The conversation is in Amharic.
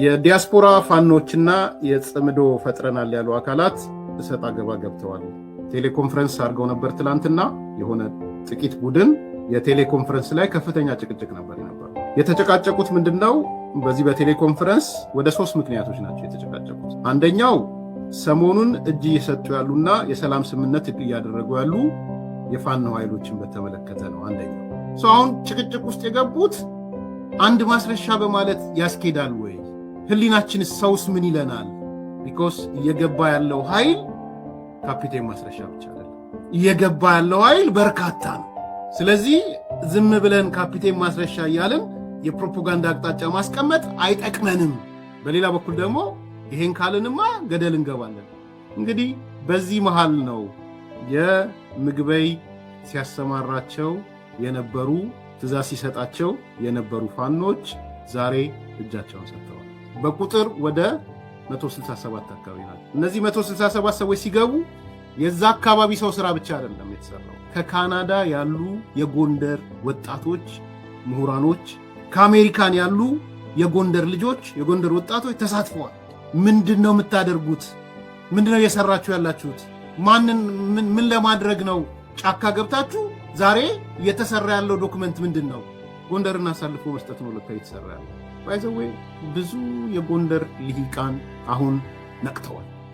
የዲያስፖራ ፋኖችና የጽምዶ ፈጥረናል ያሉ አካላት እሰጥ አገባ ገብተዋል። ቴሌኮንፈረንስ አድርገው ነበር ትላንትና። የሆነ ጥቂት ቡድን የቴሌኮንፈረንስ ላይ ከፍተኛ ጭቅጭቅ ነበር። የተጨቃጨቁት ምንድነው? በዚህ በቴሌኮንፈረንስ ወደ 3 ምክንያቶች ናቸው የተጨቃጨቁት። አንደኛው ሰሞኑን እጅ እየሰጡ ያሉና የሰላም ስምምነት እያደረጉ ያሉ የፋኖ ኃይሎችን በተመለከተ ነው። አንደኛው አሁን ጭቅጭቅ ውስጥ የገቡት አንድ ማስረሻ በማለት ያስኬዳል ወይ? ህሊናችንስ ሰውስ ምን ይለናል? ቢኮዝ እየገባ ያለው ኃይል ካፒቴን ማስረሻ ብቻ አይደለም፣ እየገባ ያለው ኃይል በርካታ ነው። ስለዚህ ዝም ብለን ካፒቴን ማስረሻ እያልን የፕሮፓጋንዳ አቅጣጫ ማስቀመጥ አይጠቅመንም። በሌላ በኩል ደግሞ ይሄን ካልንማ ገደል እንገባለን። እንግዲህ በዚህ መሃል ነው የምግበይ ሲያሰማራቸው የነበሩ ትእዛዝ ሲሰጣቸው የነበሩ ፋኖች ዛሬ እጃቸውን ሰጥተዋል። በቁጥር ወደ 167 አካባቢ ናቸው። እነዚህ 167 ሰዎች ሲገቡ የዛ አካባቢ ሰው ስራ ብቻ አይደለም የተሰራው። ከካናዳ ያሉ የጎንደር ወጣቶች ምሁራኖች፣ ከአሜሪካን ያሉ የጎንደር ልጆች፣ የጎንደር ወጣቶች ተሳትፈዋል። ምንድነው የምታደርጉት? ምንድነው እየሰራችሁ ያላችሁት? ምን ለማድረግ ነው ጫካ ገብታችሁ? ዛሬ እየተሰራ ያለው ዶክመንት ምንድነው? ጎንደርን አሳልፎ መስጠት ነው ለካ እየተሰራ ያለው። ባይዘዌ ብዙ የጎንደር ልሂቃን አሁን ነቅተዋል።